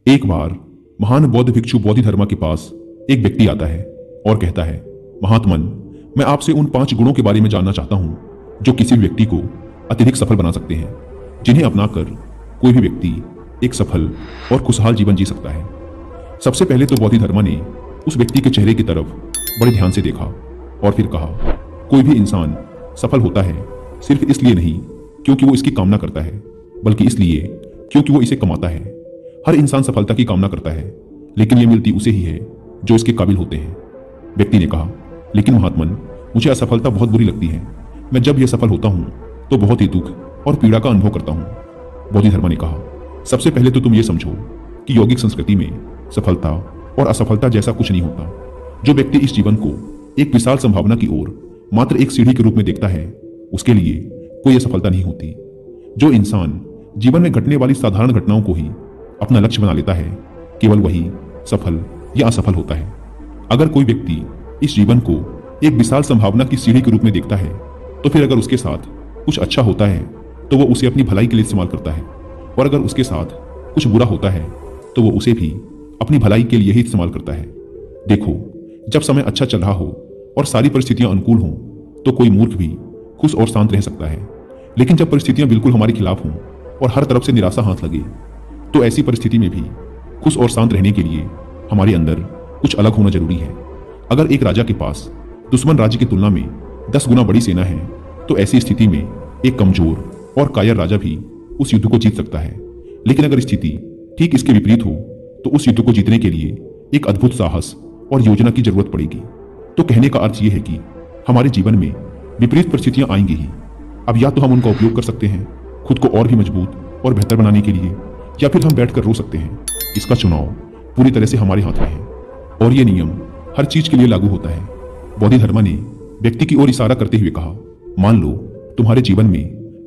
एक बार महान बौद्ध भिक्षु बोधिधर्मा के पास एक व्यक्ति आता है और कहता है, महात्मन, मैं आपसे उन 5 गुणों के बारे में जानना चाहता हूं जो किसी भी व्यक्ति को अत्यधिक सफल बना सकते हैं, जिन्हें अपनाकर कोई भी व्यक्ति एक सफल और खुशहाल जीवन जी सकता है। सबसे पहले तो बोधिधर्मा ने उस व्यक्ति के चेहरे की तरफ बड़े ध्यान से देखा और फिर कहा, कोई भी इंसान सफल होता है सिर्फ इसलिए नहीं क्योंकि वो इसकी कामना करता है, बल्कि इसलिए क्योंकि वो इसे कमाता है। हर इंसान सफलता की कामना करता है, लेकिन ये मिलती उसे ही है जो इसके काबिल होते हैं। व्यक्ति ने कहा, लेकिन महात्मन, मुझे असफलता बहुत बुरी लगती है। मैं जब यह सफल होता हूँ तो बहुत ही दुख और पीड़ा का अनुभव करता हूँ। बोधिधर्मा ने कहा, सबसे पहले तो तुम ये समझो कि यौगिक संस्कृति में सफलता और असफलता जैसा कुछ नहीं होता। जो व्यक्ति इस जीवन को एक विशाल संभावना की ओर मात्र एक सीढ़ी के रूप में देखता है, उसके लिए कोई असफलता नहीं होती। जो इंसान जीवन में घटने वाली साधारण घटनाओं को ही अपना लक्ष्य बना लेता है, केवल वही सफल या असफल होता है। अगर कोई व्यक्ति इस जीवन को एक विशाल संभावना की सीढ़ी के रूप में देखता है, तो फिर अगर उसके साथ कुछ अच्छा होता है तो वो उसे अपनी भलाई के लिए इस्तेमाल करता है, और अगर उसके साथ कुछ बुरा होता है तो वो उसे भी अपनी भलाई के लिए ही इस्तेमाल करता है। देखो, जब समय अच्छा चल रहा हो और सारी परिस्थितियां अनुकूल हों तो कोई मूर्ख भी खुश और शांत रह सकता है, लेकिन जब परिस्थितियां बिल्कुल हमारे खिलाफ हों और हर तरफ से निराशा हाथ लगे तो ऐसी परिस्थिति में भी खुश और शांत रहने के लिए हमारे अंदर कुछ अलग होना जरूरी है। अगर एक राजा के पास दुश्मन राज्य की तुलना में 10 गुना बड़ी सेना है तो ऐसी स्थिति में एक कमजोर और कायर राजा भी उस युद्ध को जीत सकता है। लेकिन अगर स्थिति ठीक इसके विपरीत हो तो उस युद्ध को जीतने के लिए एक अद्भुत साहस और योजना की जरूरत पड़ेगी। तो कहने का अर्थ यह है कि हमारे जीवन में विपरीत परिस्थितियां आएंगी ही। अब या तो हम उनका उपयोग कर सकते हैं खुद को और भी मजबूत और बेहतर बनाने के लिए, या फिर हम बैठकर रो सकते हैं। इसका चुनाव पूरी तरह से हमारे हाथ में है, और यह नियम हर चीज के लिए लागू होता है। बोधिधर्मा ने व्यक्ति की ओर इशारा करते हुए कहा, मान लो तुम्हारे जीवन में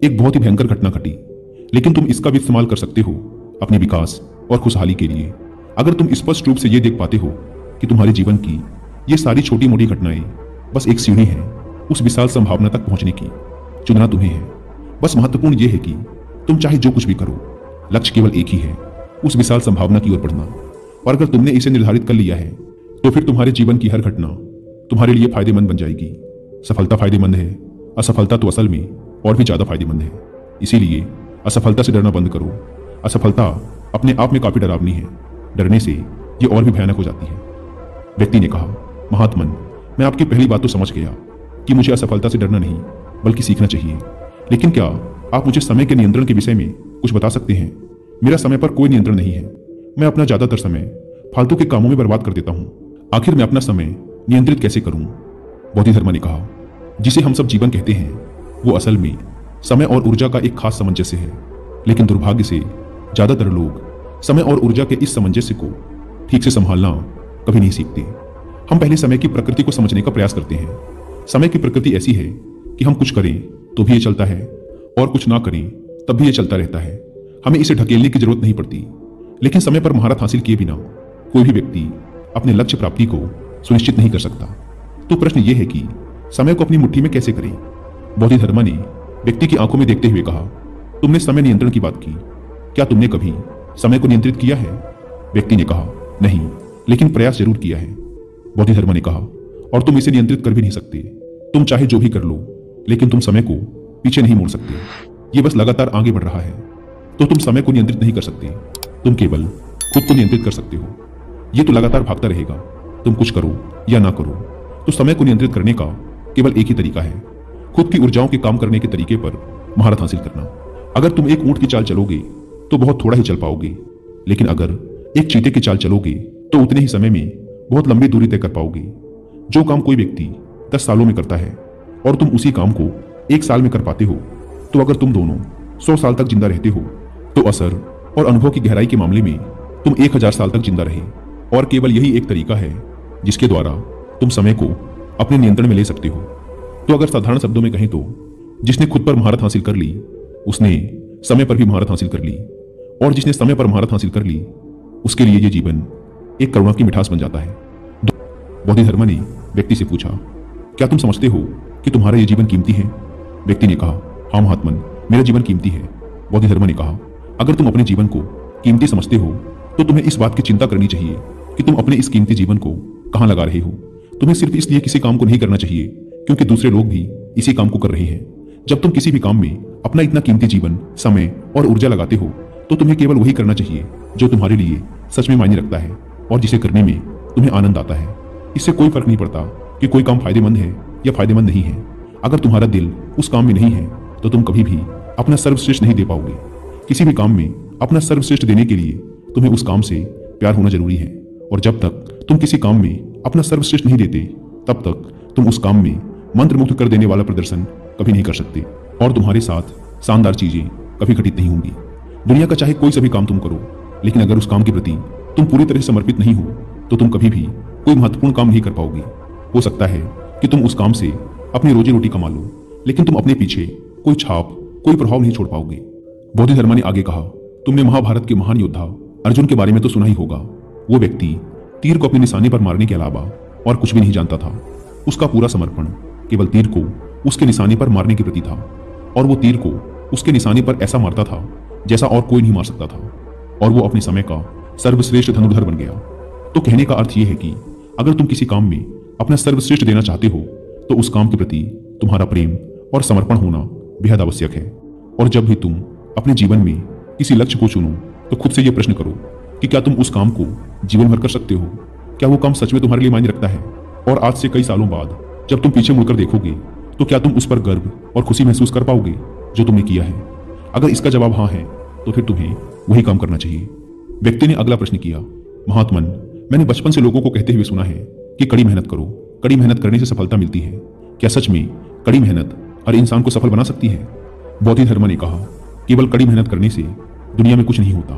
एक बहुत ही भयंकर घटना घटी, लेकिन तुम इसका भी इस्तेमाल कर सकते हो अपने विकास और खुशहाली के लिए। अगर तुम स्पष्ट रूप से यह देख पाते हो कि तुम्हारे जीवन की ये सारी छोटी मोटी घटनाएं बस एक सीढ़ी है उस विशाल संभावना तक पहुंचने की, चुनना तुम्हें है। बस महत्वपूर्ण यह है कि तुम चाहे जो कुछ भी करो, लक्ष्य केवल एक ही है, उस विशाल संभावना की ओर बढ़ना। और अगर तुमने इसे निर्धारित कर लिया है तो फिर तुम्हारे जीवन की हर घटना तुम्हारे लिए फायदेमंद बन जाएगी। सफलता फायदेमंद है, असफलता तो असल में और भी ज्यादा फायदेमंद है। इसीलिए असफलता से डरना बंद करो। असफलता अपने आप में काफी डरावनी है, डरने से ये और भी भयानक हो जाती है। व्यक्ति ने कहा, महात्मन, मैं आपकी पहली बात तो समझ गया कि मुझे असफलता से डरना नहीं बल्कि सीखना चाहिए, लेकिन क्या आप मुझे समय के नियंत्रण के विषय में कुछ बता सकते हैं? मेरा समय पर कोई नियंत्रण नहीं है। मैं अपना ज्यादातर समय फालतू के कामों में बर्बाद कर देता हूँ। आखिर मैं अपना समय नियंत्रित कैसे करूं? बोधिधर्मा ने कहा, जिसे हम सब जीवन कहते हैं वो असल में समय और ऊर्जा का एक खास सामंजस्य है, लेकिन दुर्भाग्य से ज्यादातर लोग समय और ऊर्जा के इस सामंजस्य को ठीक से संभालना कभी नहीं सीखते। हम पहले समय की प्रकृति को समझने का प्रयास करते हैं। समय की प्रकृति ऐसी है कि हम कुछ करें तो भी ये चलता है और कुछ ना करें तब भी ये चलता रहता है। हमें इसे ढकेलने की जरूरत नहीं पड़ती। लेकिन समय पर महारत हासिल किए बिना कोई भी व्यक्ति अपने लक्ष्य प्राप्ति को सुनिश्चित नहीं कर सकता। तो प्रश्न यह है कि समय को अपनी मुट्ठी में कैसे करें? बोधिधर्मा ने व्यक्ति की आंखों में देखते हुए कहा, तुमने समय नियंत्रण की बात की, क्या तुमने कभी समय को नियंत्रित किया है? व्यक्ति ने कहा, नहीं, लेकिन प्रयास जरूर किया है। बोधिधर्मा ने कहा, और तुम इसे नियंत्रित कर भी नहीं सकते। तुम चाहे जो भी कर लो, लेकिन तुम समय को पीछे नहीं मोड़ सकते। ये बस लगातार आगे बढ़ रहा है। तो तुम समय को नियंत्रित नहीं कर सकते, तुम केवल खुद को नियंत्रित कर सकते हो। ये तो लगातार भागता रहेगा, तुम कुछ करो या ना करो। तो समय को नियंत्रित करने का केवल एक ही तरीका है, खुद की ऊर्जाओं के काम करने के तरीके पर महारत हासिल करना। अगर तुम एक ऊंट की चाल चलोगे तो बहुत थोड़ा ही चल पाओगे, लेकिन अगर एक चीते की चाल चलोगे तो उतने ही समय में बहुत लंबी दूरी तय कर पाओगे। जो काम कोई व्यक्ति 10 सालों में करता है और तुम उसी काम को 1 साल में कर पाते हो, तो अगर तुम दोनों 100 साल तक जिंदा रहते हो तो असर और अनुभव की गहराई के मामले में तुम 1000 साल तक जिंदा रहे। और केवल यही एक तरीका है जिसके द्वारा तुम समय को अपने नियंत्रण में ले सकते हो। तो अगर साधारण शब्दों में कहें तो जिसने खुद पर महारत हासिल कर ली उसने समय पर भी महारत हासिल कर ली, और जिसने समय पर महारत हासिल कर ली उसके लिए यह जीवन एक करुणा की मिठास बन जाता है। बोधिधर्मा ने व्यक्ति से पूछा, क्या तुम समझते हो कि तुम्हारा यह जीवन कीमती है? व्यक्ति ने कहा, हाँ महात्मन, मेरा जीवन कीमती है। बोधिधर्मा ने कहा, अगर तुम अपने जीवन को कीमती समझते हो तो तुम्हें इस बात की चिंता करनी चाहिए कि तुम अपने इस कीमती जीवन को कहां लगा रहे हो। तुम्हें सिर्फ इसलिए किसी काम को नहीं करना चाहिए क्योंकि दूसरे लोग भी इसी काम को कर रहे हैं। जब तुम किसी भी काम में अपना इतना कीमती जीवन, समय और ऊर्जा लगाते हो तो तुम्हें केवल वही करना चाहिए जो तुम्हारे लिए सच में मायने रखता है और जिसे करने में तुम्हें आनंद आता है। इससे कोई फर्क नहीं पड़ता कि कोई काम फायदेमंद है या फायदेमंद नहीं है। अगर तुम्हारा दिल उस काम में नहीं है तो तुम कभी भी अपना सर्वश्रेष्ठ नहीं दे पाओगे। किसी भी काम में अपना सर्वश्रेष्ठ देने के लिए तुम्हें उस काम से प्यार होना जरूरी है, और जब तक तुम किसी काम में अपना सर्वश्रेष्ठ नहीं देते तब तक तुम उस काम में मंत्रमुग्ध कर देने वाला प्रदर्शन कभी नहीं कर सकते और तुम्हारे साथ शानदार चीजें कभी घटित नहीं होंगी। दुनिया का चाहे कोई सभी काम तुम करो, लेकिन अगर उस काम के प्रति तुम पूरी तरह से समर्पित नहीं हो तो तुम कभी भी कोई महत्वपूर्ण काम नहीं कर पाओगे। हो सकता है कि तुम उस काम से अपनी रोजी रोटी कमा लो, लेकिन तुम अपने पीछे कोई छाप, कोई प्रभाव नहीं छोड़ पाओगे। बोधिधर्मा ने आगे कहा, तुमने महाभारत के महान योद्धा अर्जुन के बारे में तो सुना ही होगा। वो व्यक्ति तीर को अपने निशाने पर मारने के अलावा और कुछ भी नहीं जानता था। उसका पूरा समर्पण केवल तीर को उसके निशाने पर मारने के प्रति था, और वो तीर को उसके निशाने पर ऐसा मारता था जैसा और कोई नहीं मार सकता था, और वो अपने समय का सर्वश्रेष्ठ धनुर्धर बन गया। तो कहने का अर्थ यह है कि अगर तुम किसी काम में अपना सर्वश्रेष्ठ देना चाहते हो तो उस काम के प्रति तुम्हारा प्रेम और समर्पण होना बेहद आवश्यक है। और जब भी तुम अपने जीवन में किसी लक्ष्य को चुनो तो खुद से यह प्रश्न करो कि क्या तुम उस काम को जीवन भर कर सकते हो? क्या वो काम सच में तुम्हारे लिए मायने रखता है? और आज से कई सालों बाद जब तुम पीछे मुड़कर देखोगे तो क्या तुम उस पर गर्व और खुशी महसूस कर पाओगे जो तुमने किया है? अगर इसका जवाब हाँ है तो फिर तुम्हें वही काम करना चाहिए। व्यक्ति ने अगला प्रश्न किया, महात्मन, मैंने बचपन से लोगों को कहते हुए सुना है कि कड़ी मेहनत करो, कड़ी मेहनत करने से सफलता मिलती है। क्या सच में कड़ी मेहनत हर इंसान को सफल बना सकती है? बोधिधर्मा ने कहा, केवल कड़ी मेहनत करने से दुनिया में कुछ नहीं होता,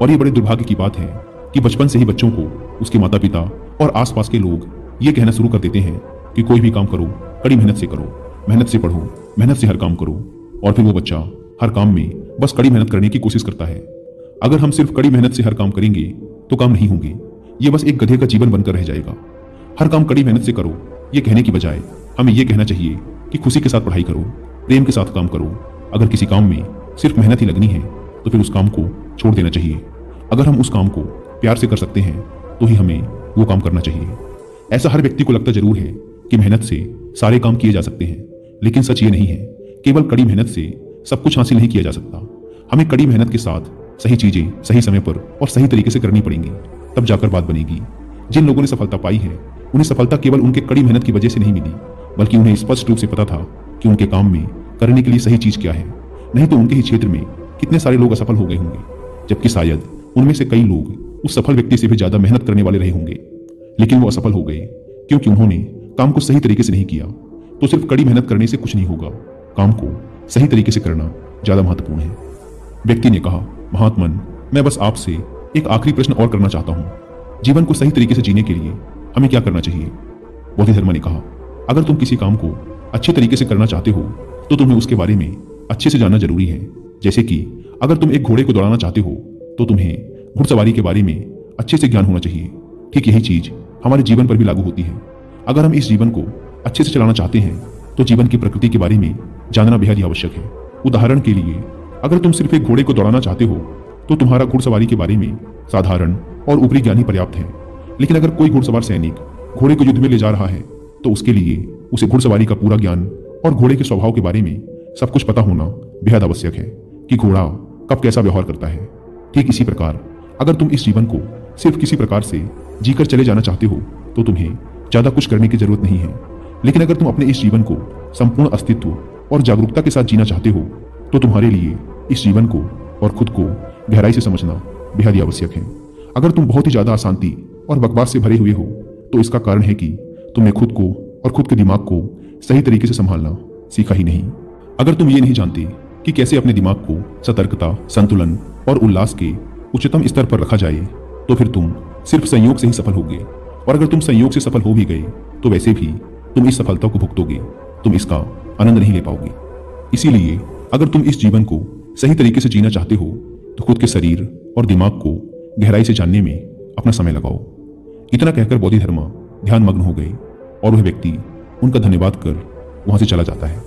और ये बड़े दुर्भाग्य की बात है कि बचपन से ही बच्चों को उसके माता पिता और आसपास के लोग ये कहना शुरू कर देते हैं कि कोई भी काम करो कड़ी मेहनत से करो, मेहनत से पढ़ो, मेहनत से हर काम करो, और फिर वो बच्चा हर काम में बस कड़ी मेहनत करने की कोशिश करता है। अगर हम सिर्फ कड़ी मेहनत से हर काम करेंगे तो काम नहीं होंगे, ये बस एक गधे का जीवन बनकर रह जाएगा। हर काम कड़ी मेहनत से करो ये कहने की बजाय हमें ये कहना चाहिए कि खुशी के साथ पढ़ाई करो, प्रेम के साथ काम करो। अगर किसी काम में सिर्फ मेहनत ही लगनी है तो फिर उस काम को छोड़ देना चाहिए। अगर हम उस काम को प्यार से कर सकते हैं तो ही हमें वो काम करना चाहिए। ऐसा हर व्यक्ति को लगता जरूर है कि मेहनत से सारे काम किए जा सकते हैं, लेकिन सच ये नहीं है। केवल कड़ी मेहनत से सब कुछ हासिल नहीं किया जा सकता। हमें कड़ी मेहनत के साथ सही चीजें सही समय पर और सही तरीके से करनी पड़ेंगी, तब जाकर बात बनेगी। जिन लोगों ने सफलता पाई है उन्हें सफलता केवल उनके कड़ी मेहनत की वजह से नहीं मिली, बल्कि उन्हें स्पष्ट रूप से पता था कि उनके काम में करने के लिए सही चीज क्या है। नहीं तो उनके ही क्षेत्र में कितने सारे लोग असफल हो गए होंगे, जबकि शायद उनमें से कई लोग उस सफल व्यक्ति से भी ज्यादा मेहनत करने वाले रहे होंगे, लेकिन वो असफल हो गए क्योंकि उन्होंने काम को सही तरीके से नहीं किया। तो सिर्फ कड़ी मेहनत करने से कुछ नहीं होगा, काम को सही तरीके से करना ज्यादा महत्वपूर्ण है। व्यक्ति ने कहा, महात्मन, मैं बस आपसे एक आखिरी प्रश्न और करना चाहता हूँ। जीवन को सही तरीके से जीने के लिए हमें क्या करना चाहिए? बोधिधर्मा ने कहा, अगर तुम किसी काम को अच्छे तरीके से करना चाहते हो तो तुम्हें उसके बारे में अच्छे से जानना जरूरी है। जैसे कि अगर तुम एक घोड़े को दौड़ाना चाहते हो तो तुम्हें घुड़सवारी के बारे में अच्छे से ज्ञान होना चाहिए। ठीक यही चीज हमारे जीवन पर भी लागू होती है। अगर हम इस जीवन को अच्छे से चलाना चाहते हैं तो जीवन की प्रकृति के बारे में जानना बेहद ही आवश्यक है। उदाहरण के लिए, अगर तुम सिर्फ एक घोड़े को दौड़ाना चाहते हो तो तुम्हारा घुड़सवारी के बारे में साधारण और ऊपरी ज्ञान ही पर्याप्त है। लेकिन अगर कोई घुड़सवार सैनिक घोड़े को युद्ध में ले जा रहा है तो उसके लिए उसे घुड़सवारी का पूरा ज्ञान और घोड़े के स्वभाव के बारे में सब कुछ पता होना बेहद आवश्यक है कि घोड़ा कब कैसा व्यवहार करता है। ठीक इसी प्रकार अगर तुम इस जीवन को सिर्फ किसी प्रकार से जीकर चले जाना चाहते हो तो तुम्हें ज्यादा कुछ करने की जरूरत नहीं है। लेकिन अगर तुम अपने इस जीवन को संपूर्ण अस्तित्व और जागरूकता के साथ जीना चाहते हो तो तुम्हारे लिए इस जीवन को और खुद को गहराई से समझना बेहद ही आवश्यक है। अगर तुम बहुत ही ज्यादा अशांति और बकवास से भरे हुए हो तो इसका कारण है कि तुमने खुद को और खुद के दिमाग को सही तरीके से संभालना सीखा ही नहीं। अगर तुम ये नहीं जानते कि कैसे अपने दिमाग को सतर्कता, संतुलन और उल्लास के उच्चतम स्तर पर रखा जाए तो फिर तुम सिर्फ संयोग से ही सफल होगे, और अगर तुम संयोग से सफल हो भी गए तो वैसे भी तुम इस सफलता को भुगतोगे, तुम इसका आनंद नहीं ले पाओगे। इसीलिए अगर तुम इस जीवन को सही तरीके से जीना चाहते हो तो खुद के शरीर और दिमाग को गहराई से जानने में अपना समय लगाओ। इतना कहकर बोधिधर्मा ध्यान मग्न हो गए और वह व्यक्ति उनका धन्यवाद कर वहां से चला जाता है।